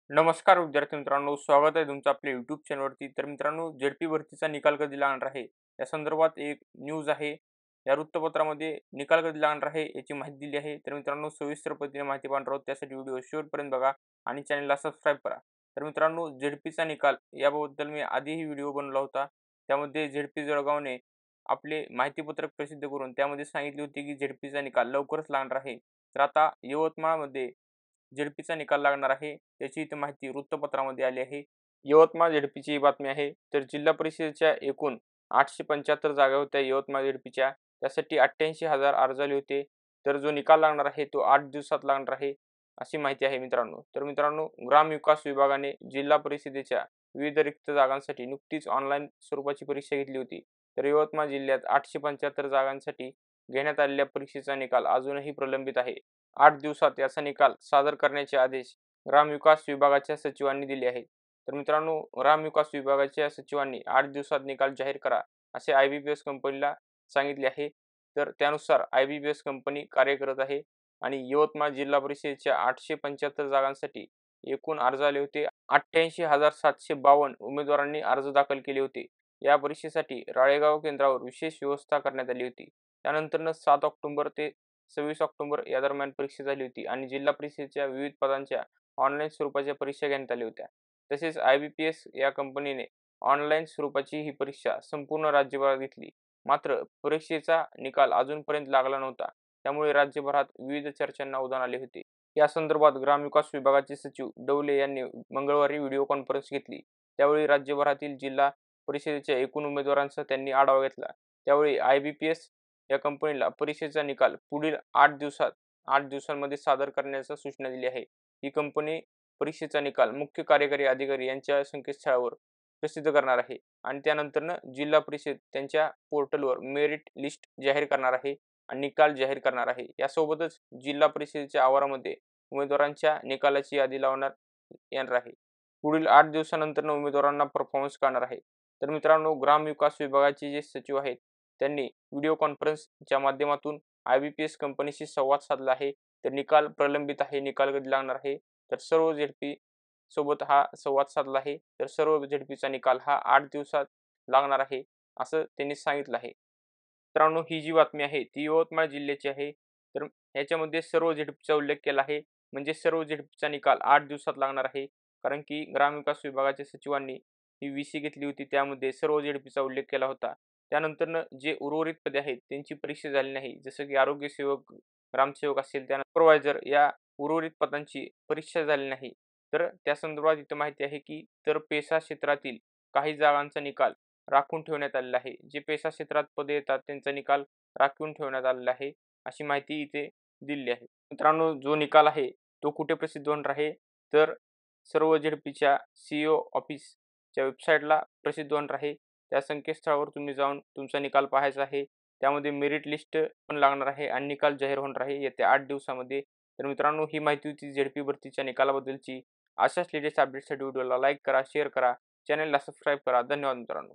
नमस्कार विद्यार्थी मित्रांनो, स्वागत आहे तुमचं आपल्या YouTube चॅनलवरती. तर मित्रांनो, झेडपी भरतीचा निकाल कधी लागणार आहे या संदर्भात एक न्यूज आहे. या वृत्तपत्रामध्ये निकाल कधी लागणार आहे याची माहिती दिली आहे. तर मित्रांनो, सविस्तर पद्धतीने माहिती पाहणार आहोत. त्यासाठी व्हिडिओ शेवटपर्यंत बघा आणि चॅनलला सबस्क्राईब करा. तर मित्रांनो, झेडपीचा निकाल याबद्दल मी आधीही व्हिडिओ बनवला होता. त्यामध्ये झेडपी जळगावने आपले माहितीपत्रक प्रसिद्ध करून त्यामध्ये सांगितले होते की झेडपीचा निकाल लवकरच लागणार आहे. तर आता यवतमाळमध्ये झेडपीचा निकाल लागणार आहे त्याची इथे माहिती वृत्तपत्रामध्ये आली आहे. यवतमाळ झेडपीची ही बातमी आहे. तर जिल्हा परिषदेच्या एकूण 875 जागा होत्या यवतमाळ झेडपीच्या. त्यासाठी 88,000 अर्ज आले होते. तर जो निकाल लागणार आहे तो 8 दिवसात लागणार आहे अशी माहिती आहे मित्रांनो. तर मित्रांनो, ग्रामविकास विभागाने जिल्हा परिषदेच्या विविध रिक्त जागांसाठी नुकतीच ऑनलाईन स्वरूपाची परीक्षा घेतली होती. तर यवतमाळ जिल्ह्यात 875 जागांसाठी घेण्यात आलेल्या परीक्षेचा निकाल अजूनही प्रलंबित आहे. 8 दिवसात याचा निकाल सादर करण्याचे आदेश ग्रामविकास विभागाच्या सचिवांनी दिले आहेत. तर मित्रांनो, ग्रामविकास विभागाच्या सचिवांनी 8 दिवसात निकाल जाहीर करा असे IBPS कंपनीला सांगितले आहे. तर त्यानुसार IBPS कंपनी कार्य करत आहे आणि यवतमाळ जिल्हा परिषदेच्या 875 जागांसाठी एकूण अर्ज आले होते. 88,752 उमेदवारांनी अर्ज दाखल केले होते. या परीक्षेसाठी राळेगाव केंद्रावर विशेष व्यवस्था करण्यात आली होती. त्यानंतर 7 ऑक्टोबर ते 26 ऑक्टोबर या दरम्यान परीक्षा झाली होती आणि जिल्हा परिषदेच्या विविध पदांच्या ऑनलाईन स्वरूपाच्या परीक्षा घेण्यात आल्या होत्या. तसेच IBPS या कंपनीने ऑनलाईन स्वरूपाची ही परीक्षा संपूर्ण राज्यभरात घेतली. मात्र परीक्षेचा निकाल अजूनपर्यंत लागला नव्हता. त्यामुळे राज्यभरात विविध चर्चांना उधाण आले होते. या संदर्भात ग्रामविकास विभागाचे सचिव डवले यांनी मंगळवारी व्हिडिओ कॉन्फरन्स घेतली. त्यावेळी राज्यभरातील जिल्हा परिषदेच्या एकूण उमेदवारांचा त्यांनी आढावा घेतला. त्यावेळी IBPS या कंपनीला परीक्षेचा निकाल पुढील 8 दिवसांमध्ये सादर करण्याची सूचना दिली आहे. ही कंपनी परीक्षेचा निकाल मुख्य कार्यकारी अधिकारी यांच्या संकेतस्थळावर प्रसिद्ध करणार आहे आणि त्यानंतरनं जिल्हा परिषद त्यांच्या पोर्टलवर मेरिट लिस्ट जाहीर करणार आहे आणि निकाल जाहीर करणार आहे. यासोबतच जिल्हा परिषदेच्या आवारामध्ये उमेदवारांच्या निकालाची यादी लावणार येणार आहे. पुढील 8 दिवसानंतर उमेदवारांना परफॉर्मन्स कळणार आहे. तर मित्रांनो, ग्रामविकास विभागाचे जे सचिव आहेत त्यांनी व्हिडिओ कॉन्फरन्सच्या माध्यमातून IBPS कंपनीशी संवाद साधला आहे. तर निकाल प्रलंबित आहे, निकाल कधी लागणार आहे. तर सर्व झेडपी सोबत हा संवाद साधला आहे. तर सर्व झेडपीचा निकाल हा 8 दिवसात लागणार आहे असं त्यांनी सांगितलं आहे. मित्रांनो, ही जी बातमी आहे ती यवतमाळ जिल्ह्याची आहे. तर ह्याच्यामध्ये सर्व झेडपीचा उल्लेख केला आहे. म्हणजे सर्व झेडपीचा निकाल 8 दिवसात लागणार आहे. कारण की ग्रामविकास विभागाच्या सचिवांनी ही VC घेतली होती. त्यामध्ये सर्व झेडपीचा उल्लेख केला होता. त्यानंतरनं जे उर्वरित पदे आहेत त्यांची परीक्षा झाली नाही. जसं की आरोग्य सेवक, ग्रामसेवक असेल, त्यानंतर सुपरवायझर या उर्वरित पदांची परीक्षा झाली नाही. तर त्या संदर्भात इथं माहिती आहे की तर पेसा क्षेत्रातील काही जागांचा निकाल राखून ठेवण्यात आलेला आहे. जे पेसा क्षेत्रात पदे येतात त्यांचा निकाल राखून ठेवण्यात आलेला आहे अशी माहिती इथे दिली आहे. मित्रांनो, जो निकाल आहे तो कुठे प्रसिद्ध होणार आहे तर सर्व झेडपीच्या CEO ऑफिसच्या वेबसाईटला प्रसिद्ध होणार आहे. त्या संकेतस्थळावर तुम्ही जाऊन तुमचा निकाल पाहायचा आहे. त्यामध्ये मेरिट लिस्ट पण लागणार आहे आणि निकाल जाहीर होणार आहे येत्या 8 दिवसामध्ये. तर मित्रांनो, ही माहिती होती झेडपी भरतीच्या निकालाबद्दलची. अशाच लेटेस्ट अपडेट्ससाठी व्हिडिओला लाईक करा, शेअर करा, चॅनलला सबस्क्राईब करा. धन्यवाद मित्रांनो.